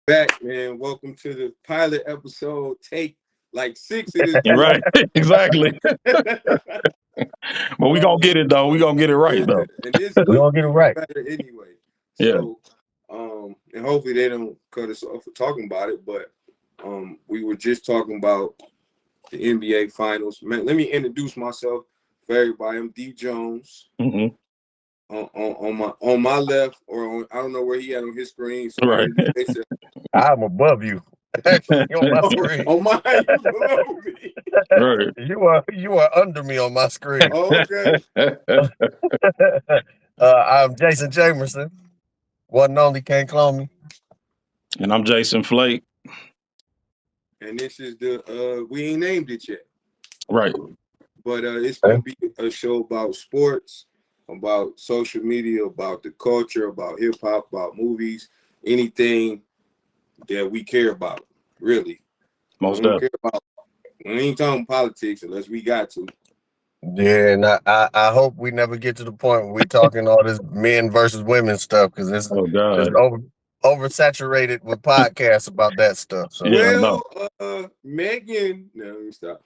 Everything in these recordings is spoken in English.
Back, man. Welcome to the pilot episode. Take like 6 of this. Right, exactly. But we gonna get it though. We gonna get it right though. And this We're look gonna get it right. better anyway. Yeah. So, and hopefully they don't cut us off for talking about it. But we were just talking about the NBA Finals. Man, let me introduce myself for everybody. I'm D Jones. Mm-hmm. On my left, or on, I don't know where he had on his screen. So Right. I'm above you. Actually, on my screen. On mine, you below me. Right. You are under me on my screen. Oh, okay. I'm Jason Jamerson. One and only, can't clone me. And I'm Jason Flake. And this is the we ain't named it yet. Right. But it's gonna be a show about sports, about social media, about the culture, about hip hop, about movies, anything that we care about, really. Most we definitely. We ain't talking politics unless we got to. Yeah, and I hope we never get to the point where we talking all this men versus women stuff, because it's oversaturated with podcasts about that stuff. So yeah, Megan, no, let me stop.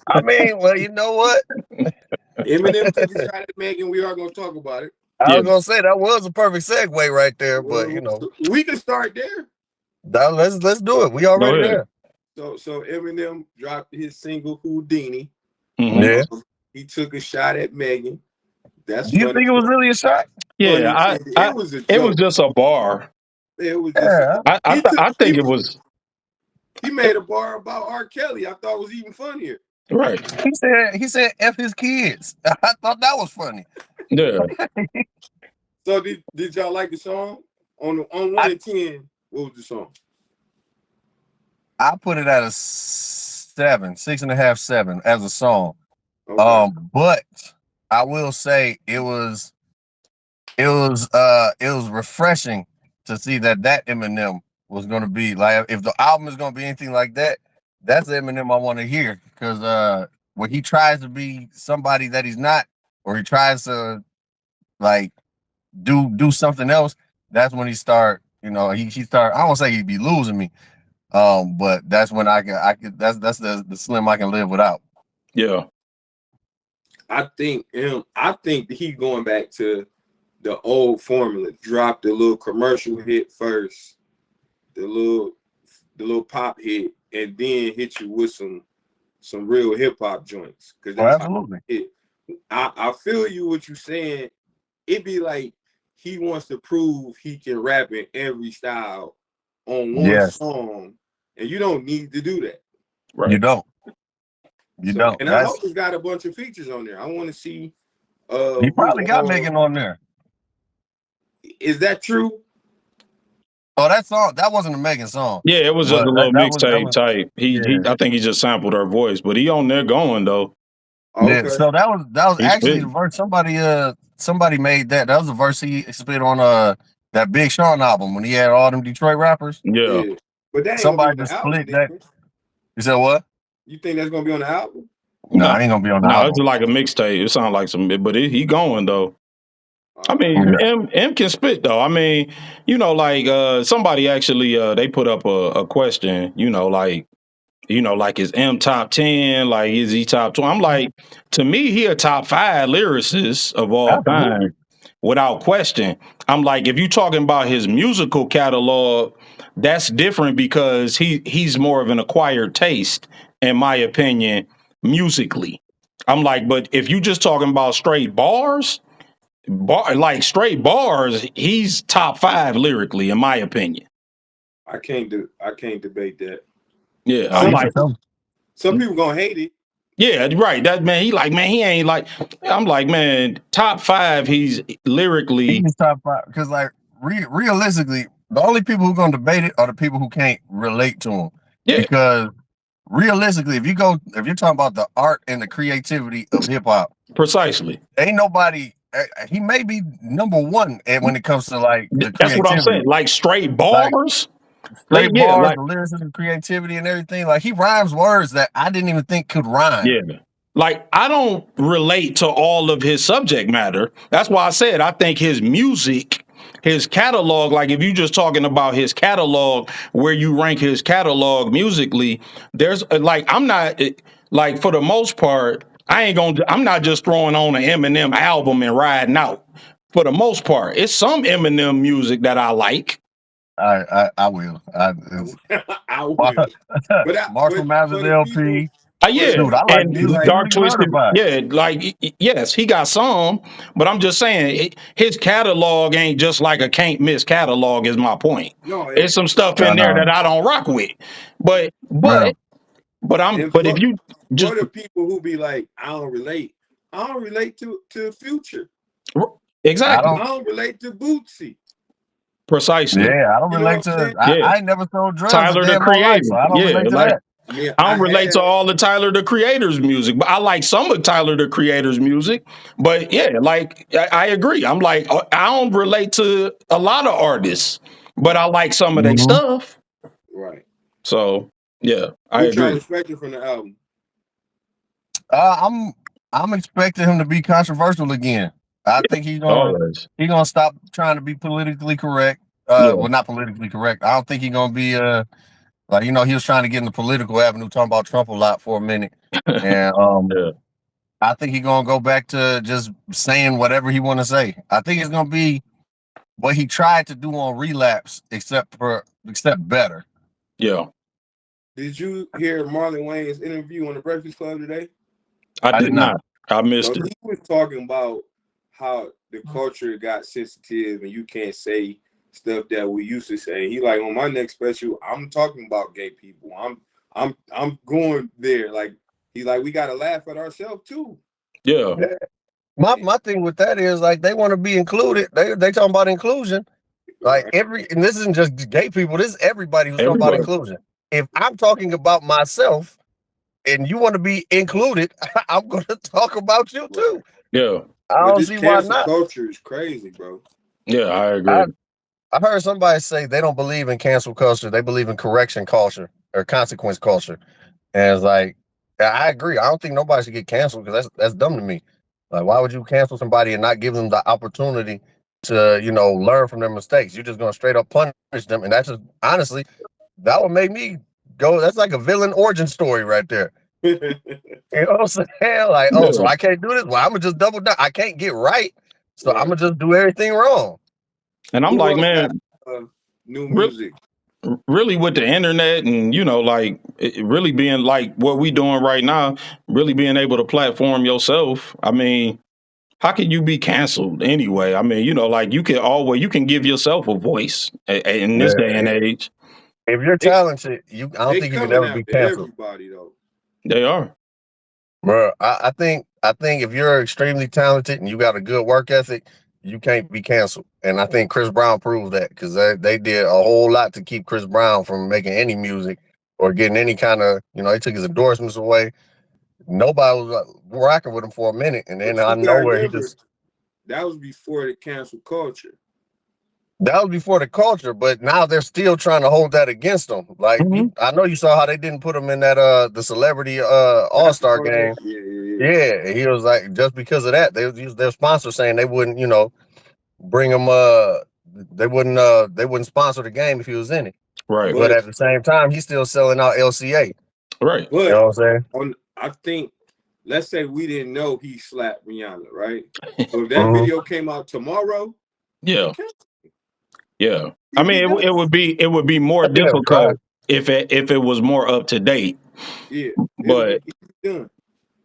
I mean, well, you know what? Eminem took a shot at Megan. We are gonna talk about it. I was gonna say that was a perfect segue right there, but you know, we can start there. Let's do it. We already there. So Eminem dropped his single Houdini. Mm-hmm. Yeah, he took a shot at Megan. That's do you think it was really a shot? Yeah, it was just a bar. It was just I think it was. He made a bar about R. Kelly. I thought it was even funnier. Right. He said F his kids. I thought that was funny. Yeah. So did y'all like the song? On 1 to 10, what was the song? I put it at a 7, 6.5, 7 as a song. Okay. But I will say it was refreshing to see that Eminem was going to be like, if the album is going to be anything like that, that's the Eminem I want to hear, because when he tries to be somebody that he's not, or he tries to like do something else, that's when he start, he start, I won't say he'd be losing me, but that's when I could that's the Slim I can live without. Yeah. I think he going back to the old formula. Drop the little commercial hit first, the little pop hit, and then hit you with some real hip hop joints. Because absolutely. I feel you what you're saying. It'd be like he wants to prove he can rap in every style on one song, and you don't need to do that. Right. You don't. And I hope he's got a bunch of features on there. I want to see. He probably got Megan on there. Is that true? Oh, that song, that wasn't a Megan song. Yeah, it was just a little mixtape type. I think he just sampled her voice, but he on there going though. Okay. Yeah, so that was actually the verse. Somebody made that. That was the verse he spit on that Big Sean album when he had all them Detroit rappers. Yeah. But that somebody just split that. You said what? You think that's gonna be on the album? No, it ain't gonna be on the album. No, it's like a mixtape. It sounds like but he going though. I mean, M can spit though. I mean, somebody actually they put up a question, like is M top 10? Like, is he top 20? I'm like, to me, he a top 5 lyricist of all time, without question. I'm like, if you talking about his musical catalog, that's different because he's more of an acquired taste, in my opinion, musically. I'm like, but if you just talking about straight bars, straight bars, he's top 5 lyrically, in my opinion. I can't debate that. Yeah, I'm like, some people gonna hate it. Yeah, right. That man, he ain't like. I'm like, man, top 5. He's lyrically. He's top 5 because, like, realistically, the only people who gonna debate it are the people who can't relate to him. Yeah. Because realistically, if you're talking about the art and the creativity of hip hop, precisely, ain't nobody. He may be number 1 when it comes to like the creativity. That's what I'm saying. Like straight bars. Straight bars, the lyricism, creativity, and everything. Like, he rhymes words that I didn't even think could rhyme. Yeah. Like, I don't relate to all of his subject matter. That's why I said I think his music his catalog, like if you just talking about his catalog, where you rank his catalog musically, there's like I'm not like for the most part, I'm not just throwing on an Eminem album and riding out. For the most part, it's some Eminem music that I like. I will. I will. Marshall But Mathers for the people, LP. Yeah, Shoot, I like and music like, Dark music Twisted. certified. Yeah, like yes, he got some, but I'm just saying his catalog ain't just like a can't miss catalog. Is my point. no, There's some stuff in there that I don't rock with, but Bro. if you just for the people who be like, I don't relate to Future. exactly I don't relate to Bootsy. precisely. Yeah, I don't You know relate what I'm to. saying? I ain't never sold drugs Tyler a the day in my life, Creator. so I don't Yeah, relate to like that. I mean, I don't relate to all the Tyler the Creator's music, but I like some of Tyler the Creator's music. But yeah, like I agree. I'm like I don't relate to a lot of artists, but I like some of their stuff. Right. So yeah, I What y'all agree. expecting from the album? I'm expecting him to be controversial again. I think he's Always. gonna stop trying to be politically correct. Yeah. Well, not politically correct. I don't think he's gonna be like he was trying to get in the political avenue, talking about Trump a lot for a minute, and Yeah. I think he's gonna go back to just saying whatever he want to say. I think it's gonna be what he tried to do on Relapse, except better. Yeah. Did you hear Marlon Wayne's interview on the Breakfast Club today? I did not. I missed So it. he was talking about how the culture got sensitive and you can't say stuff that we used to say. He like, on my next special, I'm talking about gay people. I'm going there. Like, he's like, we gotta laugh at ourselves too. Yeah. My thing with that is like they want to be included. They talking about inclusion. Like and this isn't just gay people, this is everybody who's talking about inclusion. If I'm talking about myself and you want to be included, I'm gonna talk about you too. Yeah. I don't see why not. Culture is crazy, bro. Yeah, I agree. I heard somebody say they don't believe in cancel culture, they believe in correction culture or consequence culture. And it's like, I agree. I don't think nobody should get canceled because that's dumb to me. Like, why would you cancel somebody and not give them the opportunity to, learn from their mistakes? You're just gonna straight up punish them, and that's just honestly, that would make me go. That's like a villain origin story right there. You know what I'm saying? Like, so I can't do this. Well, I'm gonna just double down. I can't get right, so I'm gonna just do everything wrong. And I'm like, man, new music. Really with the internet and like it really being like what we doing right now, really being able to platform yourself. I mean, how can you be canceled anyway? I mean, like you can give yourself a voice in this day and age. If you're talented, I don't think you can ever be canceled. Everybody though. They are. Bro, I think if you're extremely talented and you got a good work ethic, you can't be canceled. And I think Chris Brown proved that because they did a whole lot to keep Chris Brown from making any music or getting any kind of, they took his endorsements away. Nobody was rocking with him for a minute. And then out of nowhere, that was before the cancel culture. That was before the culture, but now they're still trying to hold that against them. Like, I know you saw how they didn't put him in that the celebrity all-star game. Yeah, he was like, just because of that, they used their sponsor saying they wouldn't, bring him. They wouldn't sponsor the game if he was in it. Right. But at the same time, he's still selling out LCA. Right. But you know what I'm saying? I think, let's say we didn't know he slapped Rihanna, right? So if that video came out tomorrow, yeah. Yeah. I mean, it would be more difficult if it was more up to date. Yeah. But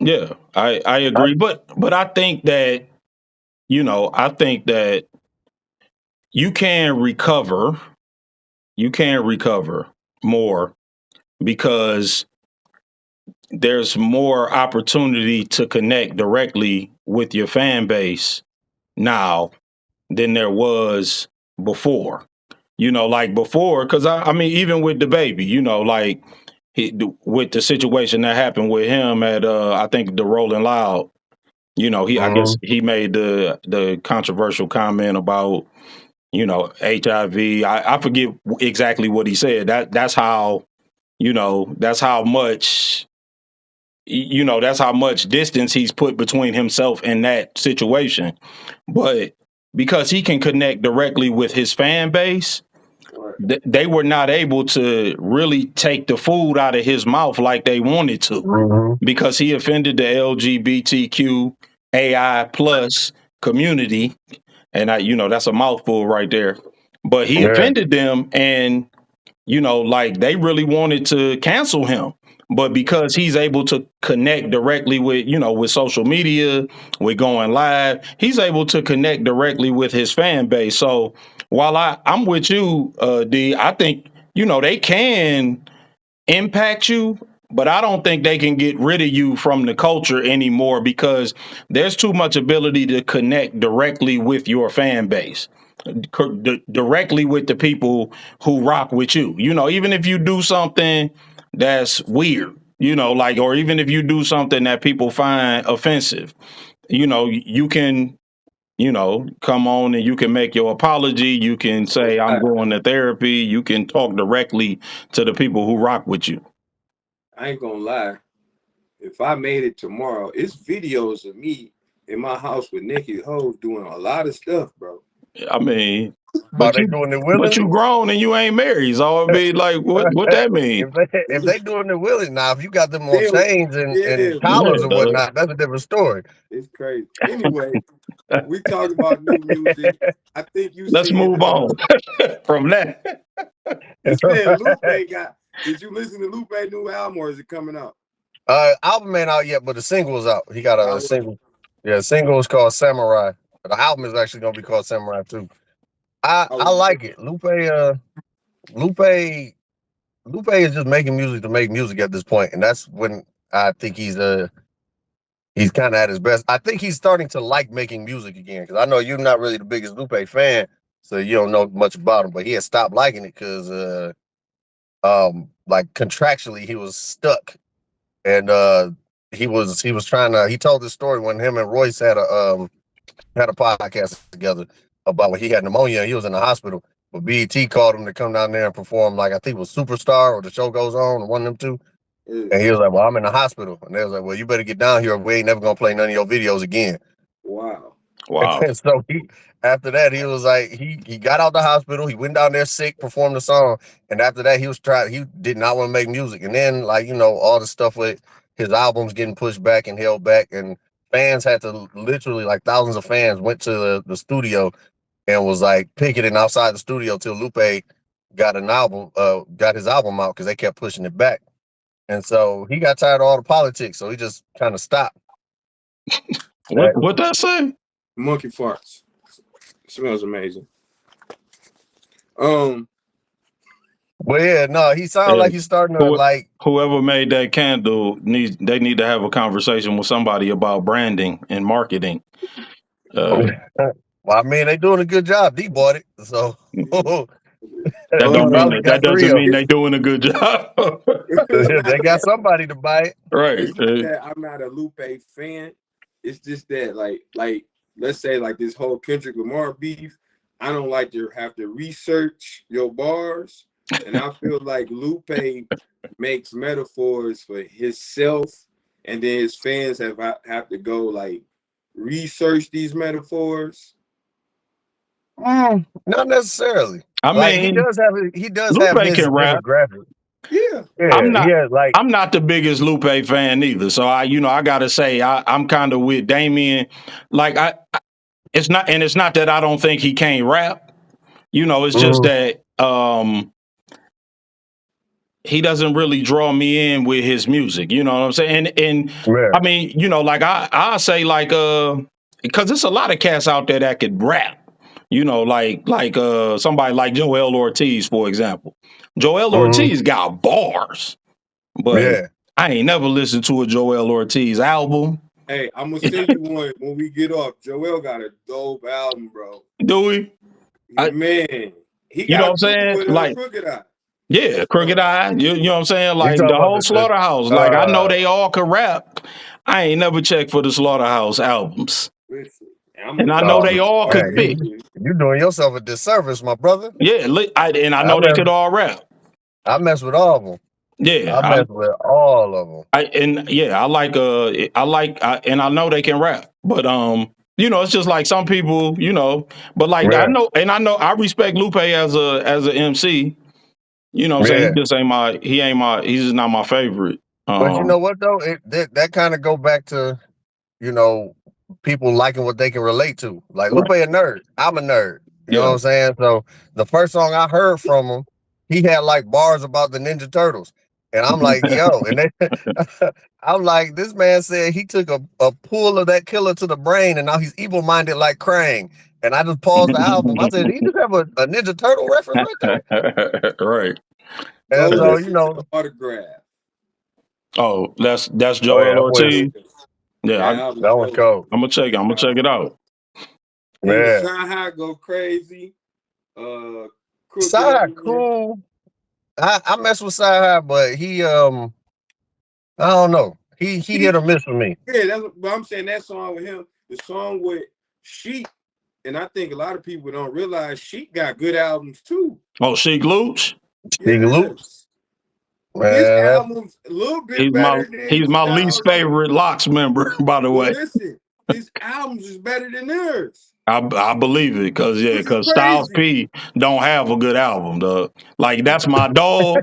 yeah, I agree. But I think that, you can recover more because there's more opportunity to connect directly with your fan base now than there was before. Like before, because I mean, even with DaBaby, like with the situation that happened with him at I think the Rolling Loud, I guess he made the controversial comment about HIV. I forget exactly what he said. That's how that's how much that's how much distance he's put between himself and that situation. But because he can connect directly with his fan base, they were not able to really take the food out of his mouth like they wanted to, because he offended the LGBTQ AI plus community. And that's a mouthful right there. But he offended them, and like they really wanted to cancel him. But because he's able to connect directly with, with social media, with going live, he's able to connect directly with his fan base. So while I'm with you, D, I think, they can impact you, but I don't think they can get rid of you from the culture anymore, because there's too much ability to connect directly with your fan base, directly with the people who rock with you. Even if you do something that's weird, or even if you do something that people find offensive, you can, come on and you can make your apology. You can say, I'm going to therapy. You can talk directly to the people who rock with you. I ain't gonna lie. If I made it tomorrow, it's videos of me in my house with Nikki Hove doing a lot of stuff, bro. I mean, but you grown and you ain't married, so it'd be like, what that mean? If they doing the willing now, if you got them on chains and collars and whatnot, that's a different story. It's crazy. Anyway, we talk about new music. I think let's move on from that. You said Lupe got. Did you listen to Lupe's new album, or is it coming out? Album ain't out yet, but the single is out. He got a single. Yeah, single is called Samurai. The album is actually gonna be called Samurai too. I like it. Lupe is just making music to make music at this point, and that's when I think he's kind of at his best. I think he's starting to like making music again, because I know you're not really the biggest Lupe fan, so you don't know much about him. But he had stopped liking it because, like contractually, he was stuck, and he was trying to. He told this story when him and Royce had a podcast together about when he had pneumonia and he was in the hospital. But BET called him to come down there and perform, like I think it was Superstar or The Show Goes On, one of them two. And he was like, well, I'm in the hospital. And they was like, well, you better get down here, or we ain't never gonna play none of your videos again. Wow. And so after that, he was like, he got out the hospital, he went down there sick, performed the song, and after that he did not want to make music. And then, like, all the stuff with his albums getting pushed back and held back, and fans had to literally, like thousands of fans went to the studio and was like picketing outside the studio till Lupe got his album out, because they kept pushing it back. And so he got tired of all the politics, so he just kind of stopped. What that say? Monkey farts. Smells amazing. But yeah, no, he sounds like he's starting to like. Whoever made that candle they need to have a conversation with somebody about branding and marketing. Well, I mean, they doing a good job. D bought it, so that doesn't mean they doing a good job. They got somebody to buy it, right? I'm not a Lupe fan. It's just that, like let's say, like this whole Kendrick Lamar beef. I don't like to have to research your bars, and I feel like Lupe makes metaphors for himself, and then his fans have to go like research these metaphors. Not necessarily. I mean, he does have his demographic. Yeah. I'm not the biggest Lupe fan either. So I gotta say I'm kind of with Damien. Like it's not that I don't think he can't rap. It's just that he doesn't really draw me in with his music. You know what I'm saying? And I mean, like I say, like because there's a lot of cats out there that could rap. Like somebody like Joel Ortiz, for example. Joel Ortiz got bars, but I ain't never listened to a Joel Ortiz album. Hey, I'm gonna send you one when we get off. Joel got a dope album, bro. Do we? Man, he got, you know what I'm saying? Like Crooked Eye. Yeah, Crooked Eye. You know what I'm saying? Like the whole Slaughterhouse. Like I know they all can rap. I ain't never checked for the Slaughterhouse albums. And I know they all could fit. You're doing yourself a disservice, my brother. Yeah, I know they could all rap. I mess with all of them. Yeah, I mess with all of them. I like and I know they can rap. But it's just like some people, but like Yeah. I respect Lupe as a MC. You know what I'm saying? Yeah. He's just not my favorite. But you know what though? That kind of go back to, people liking what they can relate to. Like Lupe a nerd. I'm a nerd. You know what I'm saying? So the first song I heard from him, he had like bars about the Ninja Turtles. And I'm like, yo, and I'm like, this man said he took a pull of that killer to the brain and now he's evil-minded like Krang. And I just paused the album. I said, he just have a Ninja Turtle reference right there. Right. And Go so, listen to the Autograph. Oh, that's Joel Ortiz. Yeah, that was cool. I'm gonna check it out. Yeah. Sci-Hi go crazy. Sci-Hi cool. I mess with Sci-Hi, but he I don't know. He hit or miss for me. Yeah, that's what I'm saying. That song with him, the song with Sheek, and I think a lot of people don't realize Sheek got good albums too. Oh, Sheek Louch? Sheek Louch. His album's a little bit better than he's my least favorite Locks member, by the way. Listen, his albums is better than theirs. I believe it, because Styles P don't have a good album, dog. Like, that's my dog.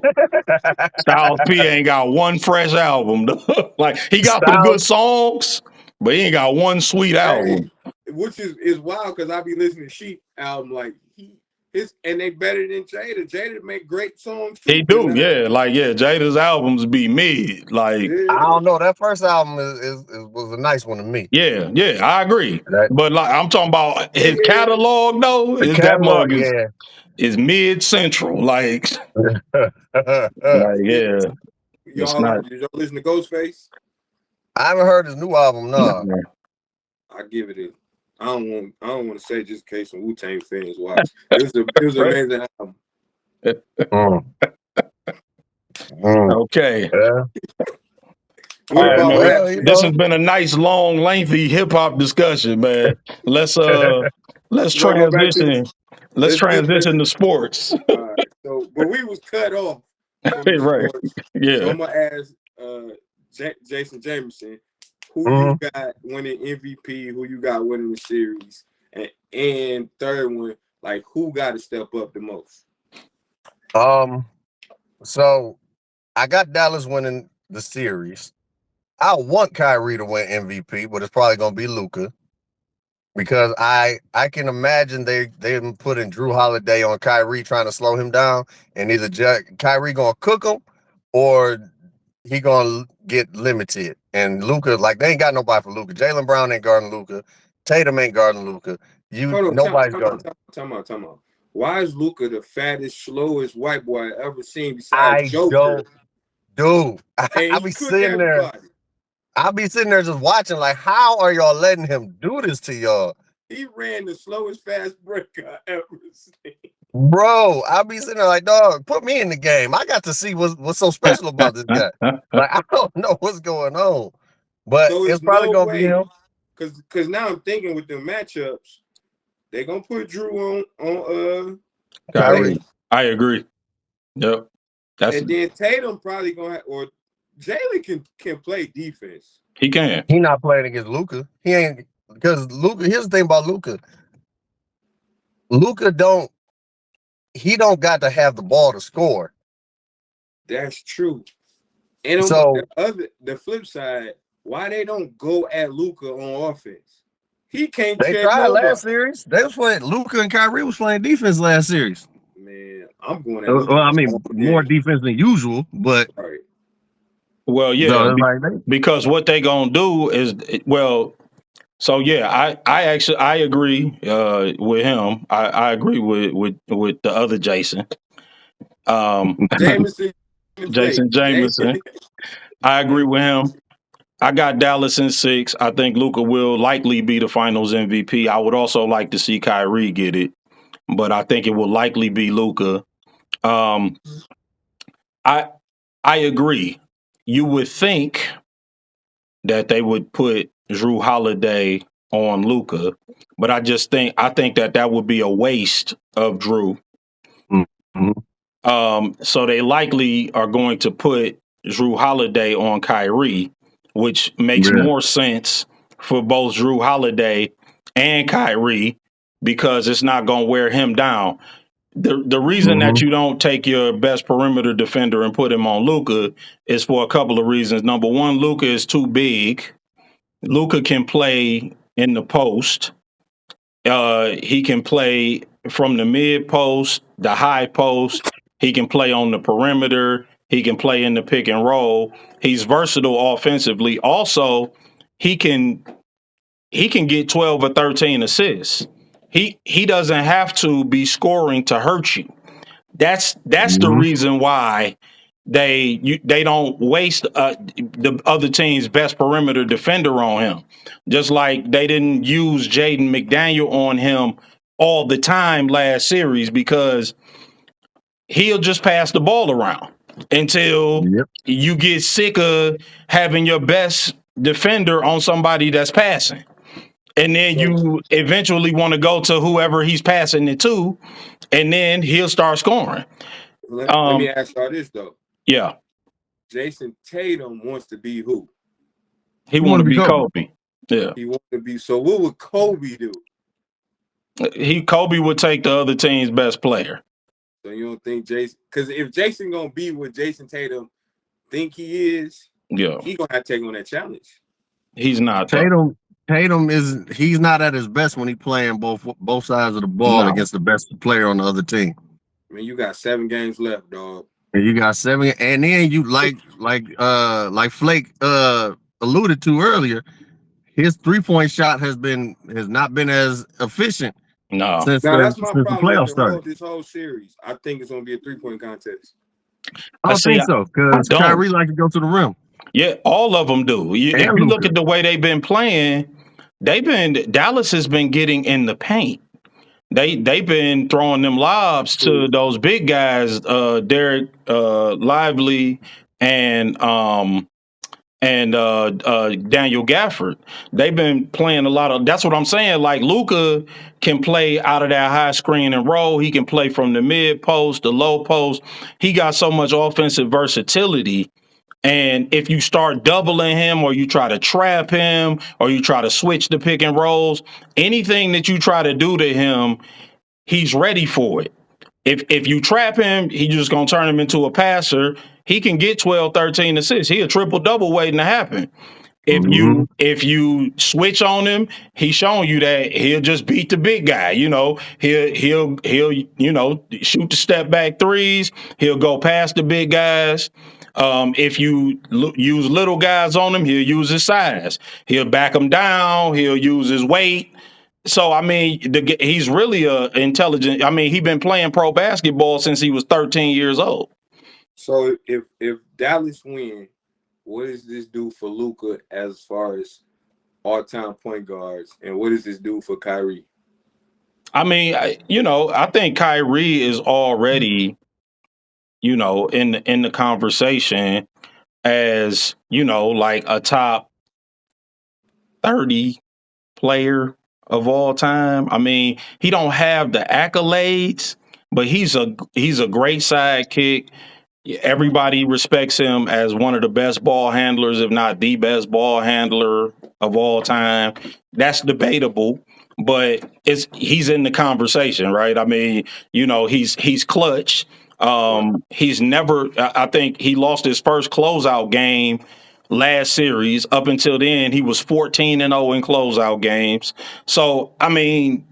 Styles P ain't got one fresh album, dog. Like, he got some good songs, but he ain't got one sweet album. Which is wild, because I be listening to Sheek album, like and they better than Jada. Jada make great songs too. He do, yeah. Like, yeah, Jada's albums be mid. Like, I don't know. That first album was a nice one to me. Yeah, I agree. But like, I'm talking about his catalog though. That mug is mid central. Like, yeah. Y'all listen to Ghostface? I haven't heard his new album, no. I give it I don't want to say just in case some Wu-Tang fans watch. It was an amazing album. Okay. All right, man. This has been a nice, long, lengthy hip hop discussion, man. Let's transition. Let's transition to sports. All right. So, but we was cut off. Right. Yeah. So I'm gonna ask Jason Jamerson, who you got winning MVP, who you got winning the series, and third one, like who got to step up the most? So I got Dallas winning the series. I want Kyrie to win MVP, but it's probably gonna be Luka, because I can imagine they putting Drew Holiday on Kyrie trying to slow him down, and either Kyrie gonna cook him or he gonna get limited. And Luka, like, they ain't got nobody for Luka. Jaylen Brown ain't guarding Luka. Tatum ain't guarding Luka. Nobody's guarding. Time out. Why is Luka the fattest, slowest white boy I ever seen besides Joker? Dude, I be sitting there. I'll be sitting there just watching, like, how are y'all letting him do this to y'all? He ran the slowest fast break I ever seen. Bro, I'll be sitting there like, dog, put me in the game. I got to see what's so special about this guy. Like, I don't know what's going on. But so it's probably going to be him. Because now I'm thinking with the matchups, they're going to put Drew on Kyrie. I agree. Yep. And then Tatum probably going to have, or Jaylen can play defense. He can. He not playing against Luka. He ain't, because Luka, here's the thing about Luka. Luka don't got to have the ball to score. That's true. And on the flip side, why they don't go at Luka on offense? He can't. They tried last series. They was playing. Luka and Kyrie was playing defense last series. Man, I'm going at Luka. Well, I mean, more defense than usual, but. Right. Well, yeah, because what they gonna do is, so yeah, I agree with him. I agree with the other Jason. Jameson. Jason Jamerson. I agree with him. I got Dallas in 6. I think Luka will likely be the finals MVP. I would also like to see Kyrie get it, but I think it will likely be Luka. I agree. You would think that they would put Drew Holiday on Luka, but I think that would be a waste of Drew. Mm-hmm. So they likely are going to put Drew Holiday on Kyrie, which makes more sense for both Drew Holiday and Kyrie because it's not going to wear him down. The reason that you don't take your best perimeter defender and put him on Luka is for a couple of reasons. Number one, Luka is too big. Luka can play in the post. He can play from the mid post, the high post. He can play on the perimeter. He can play in the pick and roll. He's versatile offensively. Also, he can get 12 or 13 assists. He doesn't have to be scoring to hurt you. That's the reason why they don't waste the other team's best perimeter defender on him. Just like they didn't use Jaden McDaniel on him all the time last series because he'll just pass the ball around until you get sick of having your best defender on somebody that's passing. And then you eventually want to go to whoever he's passing it to, and then he'll start scoring. Let me ask y'all this, though. Yeah. Jason Tatum wants to be who? He want to be Kobe. Yeah. He wants to be. So what would Kobe do? Kobe would take the other team's best player. So you don't think Jason? Because if Jason gonna be what Jason Tatum think he is, he gonna have to take on that challenge. He's not. Tatum he's not at his best when he's playing both sides of the ball against the best player on the other team. I mean, you got 7 games left, dog. And you got 7, and then you like Flake alluded to earlier, his 3-point shot has not been as efficient. No, since that's my the problem playoffs started. This whole series, I think it's gonna be a 3-point contest. I don't think so because Kyrie likes to go to the rim. Yeah, all of them do. If you look at the way they've been playing, Dallas has been getting in the paint. They've been throwing them lobs to those big guys, Derek Lively and Daniel Gafford. They've been playing a lot of. That's what I'm saying. Like Luka can play out of that high screen and roll. He can play from the mid post, the low post. He got so much offensive versatility. And if you start doubling him or you try to trap him or you try to switch the pick and rolls, anything that you try to do to him, he's ready for it. If you trap him, he's just going to turn him into a passer. He can get 12, 13 assists. He a triple-double waiting to happen. If you switch on him, he's showing you that he'll just beat the big guy. You know, he'll shoot the step back threes. He'll go past the big guys. If you use little guys on him, he'll use his size. He'll back them down. He'll use his weight. So, I mean, he's really intelligent. I mean, he's been playing pro basketball since he was 13 years old. So, if Dallas win, what does this do for Luka as far as all-time point guards? And what does this do for Kyrie? I mean, I think Kyrie is already in the conversation as, like a top 30 player of all time. I mean, he don't have the accolades, but he's a great sidekick. Everybody respects him as one of the best ball handlers, if not the best ball handler of all time. That's debatable, but he's in the conversation, right? I mean, he's clutch. He's never, I think he lost his first closeout game last series. Up until then, he was 14-0 in closeout games. So, I mean,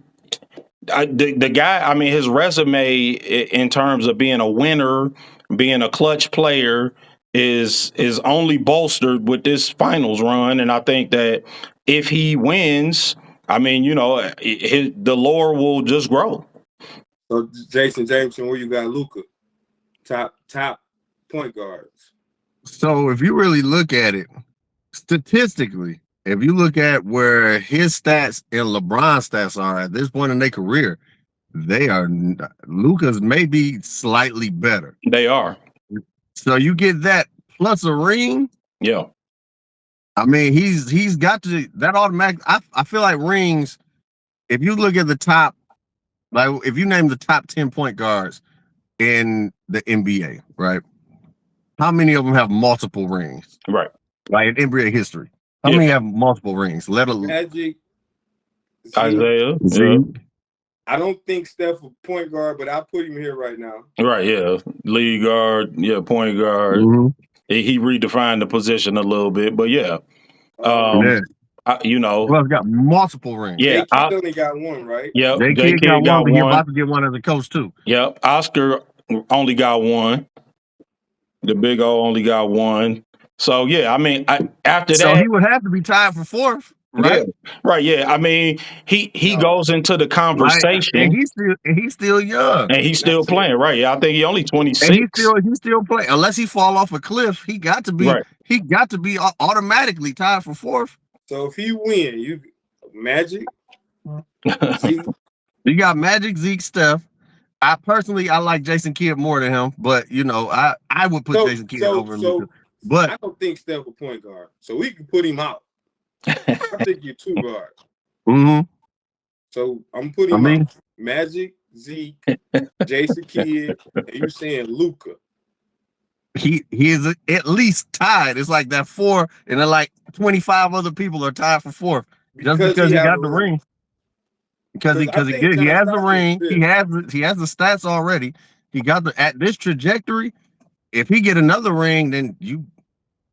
the guy, I mean, his resume in terms of being a winner, being a clutch player is only bolstered with this finals run. And I think that if he wins, I mean, the lore will just grow. So, Jason Jameson, where you got Luka? Top point guards. So if you really look at it statistically, if you look at where his stats and LeBron's stats are at this point in their career, Luka's maybe slightly better. They are. So you get that plus a ring. Yeah. I mean, he's got to that automatic. I feel like rings. If you look at the top, like if you name the top 10 point guards in the NBA, right? How many of them have multiple rings? Right. Like in NBA history. How many have multiple rings? Magic, Isaiah. Yeah. Zeke. I don't think Steph a point guard, but I put him here right now. Right, yeah. Lead guard, yeah, point guard. Mhm. He redefined the position a little bit, but yeah. Yeah. You know, Plus got multiple rings. yeah, J-Kid only got one, right? yep. J J Kid got Kid one, but he about to get one as a coach too. Yep. Oscar only got one. The Big O only got one. So yeah, I mean, after So that, he would have to be tied for fourth, right? yeah, right, yeah. I mean, he No. goes into the Like, conversation, and he's still young, and he's still That's it. playing, right? Yeah, I think he only and 26. he's still playing. Unless he fall off a cliff, he got to be Right. automatically tied for fourth. So if he win, you Magic, Zeke, You got Magic, Zeke, Steph. I like Jason Kidd more than him, but you know, I would put Jason Kidd over Luka. But I don't think Steph a point guard, so we can put him out. I think you're two guards. mhm. So I'm putting him out. Magic, Zeke, Jason Kidd, and you saying Luka. He is at least tied. It's like that 4, and then like 25 other people are tied for fourth just because he got the ring. Because he has the ring, he has the stats already. He got at this trajectory. If he get another ring, then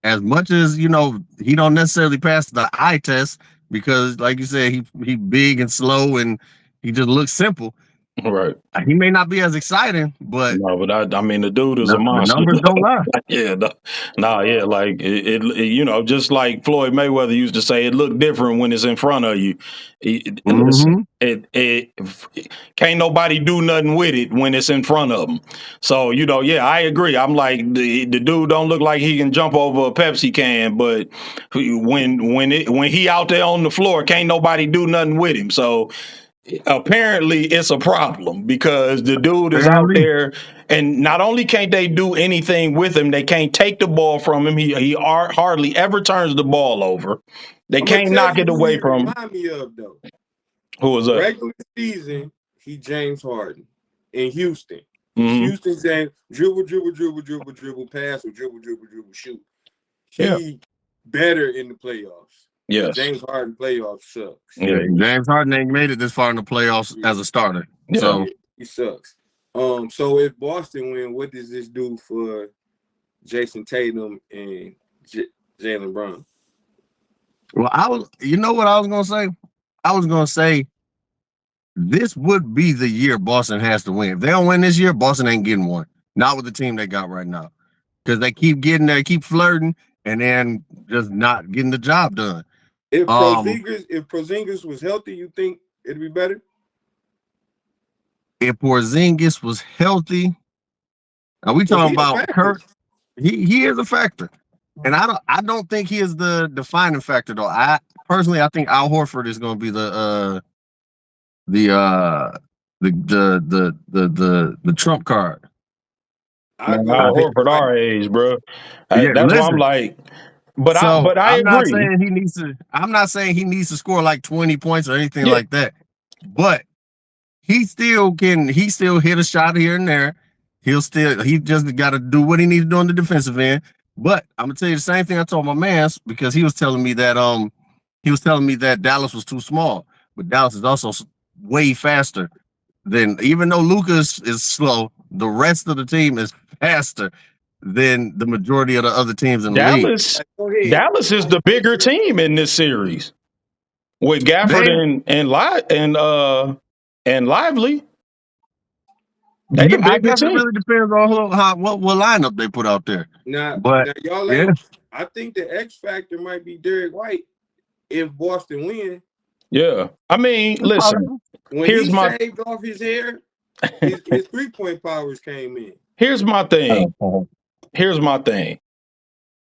as much as you know, he don't necessarily pass the eye test because, like you said, he big and slow and he just looks simple. Right. He may not be as exciting, but no, but I mean, the dude is a monster. The numbers don't lie. Yeah, yeah, like it, you know, just like Floyd Mayweather used to say, it look different when it's in front of you. Listen, it can't nobody do nothing with it when it's in front of them. So you know, yeah, I agree. I'm like the dude don't look like he can jump over a Pepsi can, but when he out there on the floor, can't nobody do nothing with him. So apparently it's a problem because the dude is out there, and not only can't they do anything with him, they can't take the ball from him. He hardly ever turns the ball over. They can't knock it away from him. Remind me of though. Who was that? Regular season, he James Harden in Houston. Mhm. Houston saying dribble, pass, or dribble, shoot. He better in the playoffs. Yes. James Harden playoffs sucks. Yeah, James Harden ain't made it this far in the playoffs as a starter. Yeah. So he sucks. So if Boston win, what does this do for Jason Tatum and Jaylen Brown? Well, you know what I was gonna say? I was gonna say this would be the year Boston has to win. If they don't win this year, Boston ain't getting one. Not with the team they got right now. Because they keep getting there, keep flirting, and then just not getting the job done. If Porzingis was healthy, you think it'd be better? If Porzingis was healthy, are we talking about Kirk? He is a factor. And I don't think he is the defining factor though. I think Al Horford is going to be the trump card. Al Horford our age, bro. That's why I'm like, but I agree. I'm not saying he needs to score like 20 points or anything like that. But he still hit a shot here and there. He just got to do what he needs to do on the defensive end. But I'm gonna tell you the same thing I told my man because he was telling me that Dallas was too small, but Dallas is also way faster than, even though Lucas is slow, the rest of the team is faster than the majority of the other teams in the league. Dallas is the bigger team in this series with Gafford and Lively. I guess it really depends on what lineup they put out there. Now y'all I think the X factor might be Derek White if Boston win. Yeah, I mean, listen. When he shaved off his hair, his 3-point powers came in. Here's my thing.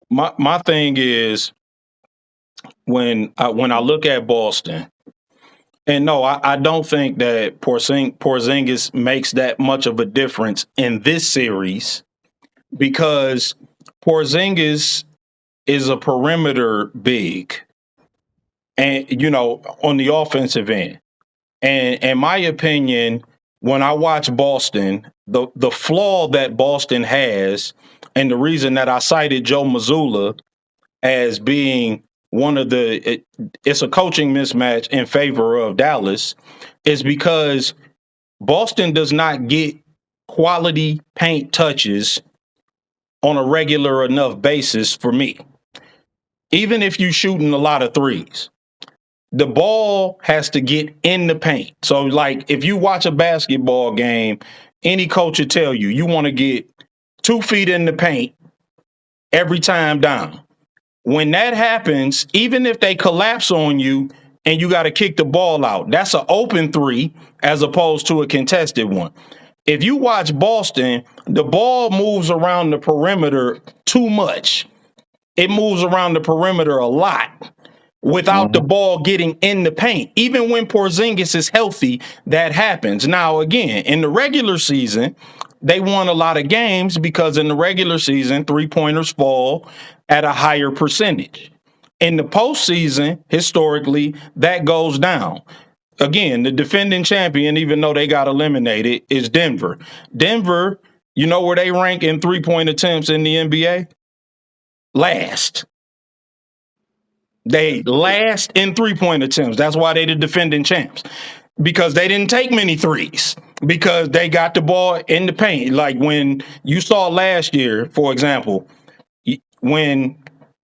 My thing is when I look at Boston. And no, I don't think that Porzingis makes that much of a difference in this series because Porzingis is a perimeter big, and you know, on the offensive end. And in my opinion, when I watch Boston, the flaw that Boston has, and the reason that I cited Joe Mazzulla as being it's a coaching mismatch in favor of Dallas is because Boston does not get quality paint touches on a regular enough basis for me. Even if you're shooting a lot of threes, the ball has to get in the paint. So, like, if you watch a basketball game, any coach will tell you, you want to get 2 feet in the paint every time down. When that happens, even if they collapse on you and you got to kick the ball out, that's an open 3 as opposed to a contested one. If you watch Boston, the ball moves around the perimeter too much. It moves around the perimeter a lot without the ball getting in the paint. Even when Porzingis is healthy, that happens. Now, again, in the regular season, they won a lot of games because in the regular season, 3-pointers fall at a higher percentage. In the postseason, historically, that goes down. Again, the defending champion, even though they got eliminated, is Denver. Denver, you know where they rank in 3-point attempts in the NBA? Last. They last in 3-point attempts. That's why they the defending champs. Because they didn't take many threes. Because they got the ball in the paint. Like when you saw last year, for example, when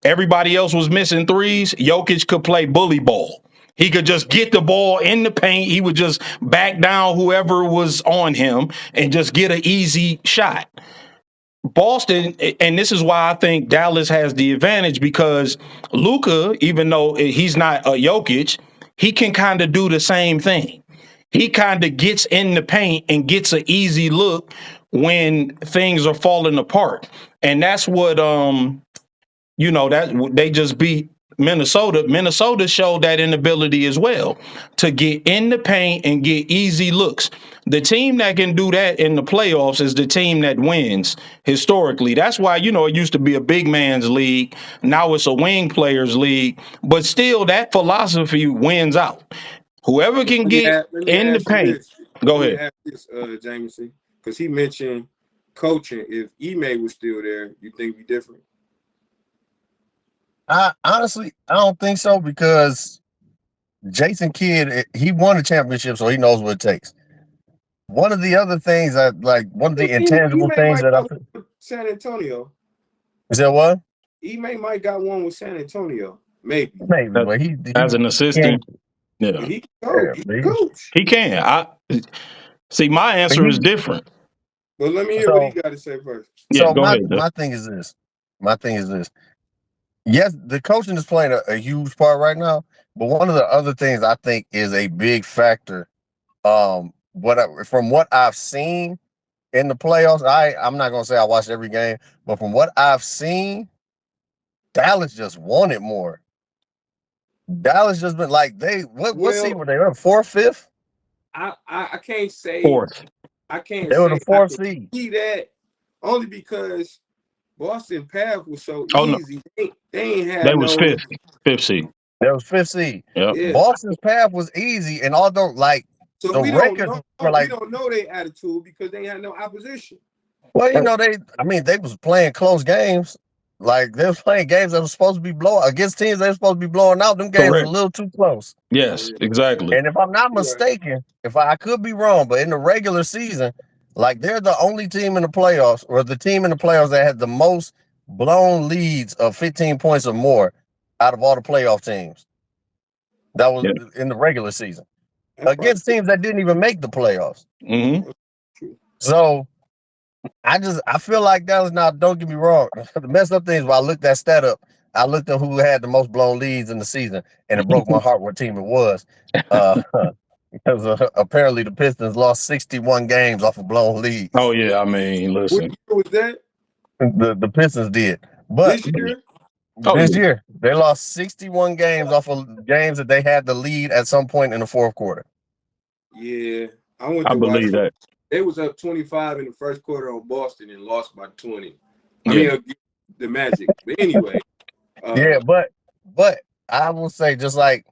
everybody else was missing threes, Jokic could play bully ball. He could just get the ball in the paint. He would just back down whoever was on him and just get an easy shot. Boston, and this is why I think Dallas has the advantage, because Luka, even though he's not a Jokic, he can kind of do the same thing. He kind of gets in the paint and gets an easy look when things are falling apart. And that's what, that they just beat Minnesota. Minnesota showed that inability as well to get in the paint and get easy looks. The team that can do that in the playoffs is the team that wins historically. That's why, it used to be a big man's league. Now it's a wing players league, but still that philosophy wins out. Whoever can get in the paint. Go ahead. Jameson, because he mentioned coaching. If Ime was still there, you think it'd be different? Honestly, I don't think so, because Jason Kidd, he won a championship, so he knows what it takes. One of the other things one of the intangible things that I San Antonio. Is that what? Ime might got one with San Antonio, maybe. But he as an assistant, yeah, he can coach. He can. I see. My answer is different. Well, let me hear what he got to say first. Yeah, so go ahead. My thing is this. Yes, the coaching is playing a huge part right now, but one of the other things I think is a big factor, from what I've seen in the playoffs, I'm not gonna say I watched every game, but from what I've seen, Dallas just won it more. Dallas just been like what seed were they on? 4th, 5th? I can't say 4th. I can't. They were the 4th seed. See that only because Boston path was so easy. No. They ain't had. They was 5th seed. That was 5th seed. Yep. Yeah. Boston's path was easy, and although so we don't know their attitude because they had no opposition. Well, they was playing close games. Like, they was playing games that were supposed to be blowing against teams they were supposed to be blowing out. Them games were a little too close. Yes, exactly. And if I'm not mistaken, if I could be wrong, but in the regular season, they're the only team in the playoffs, or the team in the playoffs that had the most blown leads of 15 points or more out of all the playoff teams. That was in the regular season. Against teams that didn't even make the playoffs. Mm-hmm. So I feel like Dallas. Now, don't get me wrong. The messed up things, when I looked that stat up, I looked at who had the most blown leads in the season, and it broke my heart what team it was. Because apparently the Pistons lost 61 games off of blown leads. Oh yeah, I mean, listen. What was that? The Pistons did, but this year they lost 61 games off of games that they had the lead at some point in the 4th quarter. Yeah, I believe that. They was up 25 in the first quarter on Boston and lost by 20. I mean, the Magic. But anyway. But I will say, just like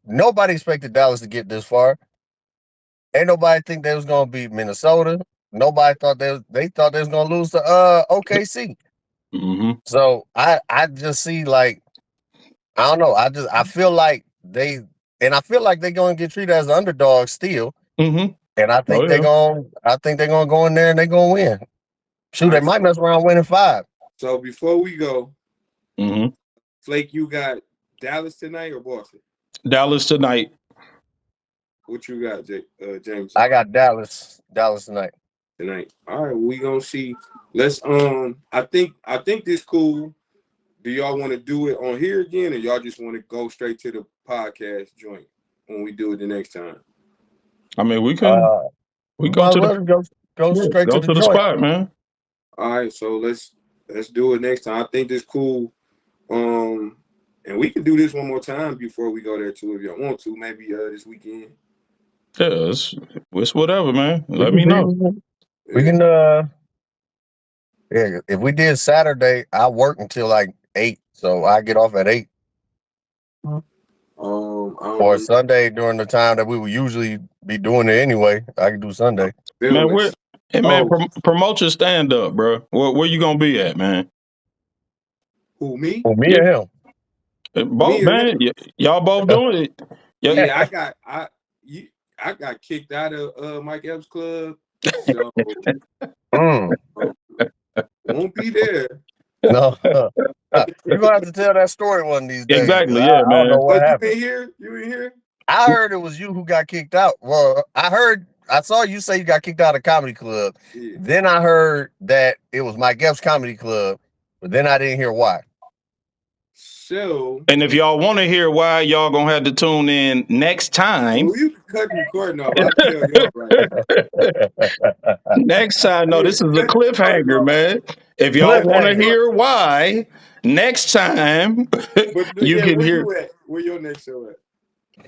nobody expected Dallas to get this far. Ain't nobody think they was gonna beat Minnesota. Nobody thought they thought they was gonna lose to OKC. Mm-hmm. So I just see I don't know. I feel like they're gonna get treated as the underdog still. Mm-hmm. And I think they're gonna go in there and they're gonna win. Shoot, they might mess around winning 5. So before we go, Mm-hmm. Flake, you got Dallas tonight or Boston? Dallas tonight. What you got, James? I got Dallas tonight. Tonight. All right, we gonna see. Let's I think this cool. Do y'all want to do it on here again, or y'all just want to go straight to the podcast joint when we do it the next time? I mean, we can go straight to the spot, man. All right, so let's do it next time. I think this cool. And we can do this one more time before we go there too, if y'all want to. Maybe this weekend. Yeah, it's whatever, man. Let me know. We can if we did Saturday, I work until like 8, so I get off at 8. Or Sunday during the time that we would usually be doing it anyway. I can do Sunday. Man, promote your stand up, bro. Where you gonna be at, man? Who, me? Well, me and him. Both, man. Y'all both doing it. Yeah, I got kicked out of Mike Epps Club, so won't be there. No, you're gonna have to tell that story one of these days. Exactly, yeah, man. I don't know what happened. You in here? I heard it was you who got kicked out. Well, I saw you say you got kicked out of Comedy Club. Yeah. Then I heard that it was Mike Epps Comedy Club, but then I didn't hear why. So, and if y'all want to hear why, y'all gonna have to tune in next time. Well, you can cut the recording off. I'll tell y'all right. Next time, no, this is a cliffhanger, man. If y'all want to hear why, next time you can hear. Where your next show at?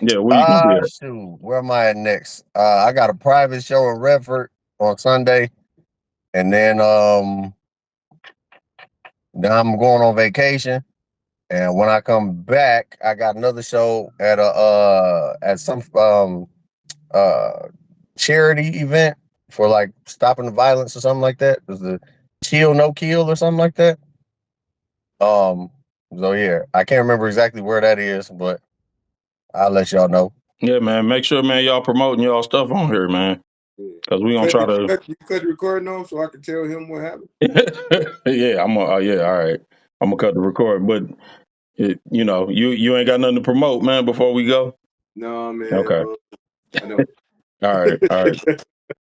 Yeah, where you can hear. Shoot, where am I at next? I got a private show in Redford on Sunday, and then I'm going on vacation. And when I come back, I got another show at some charity event for like stopping the violence or something like that. It was the Chill No Kill or something like that. So yeah, I can't remember exactly where that is, but I'll let y'all know. Yeah, man. Make sure, man, y'all promoting y'all stuff on here, man. Because we gonna try to. You cut the recording off so I can tell him what happened. Yeah, all right. I'm gonna cut the record, but you ain't got nothing to promote, man. Before we go. No, man. Okay. I know. All right.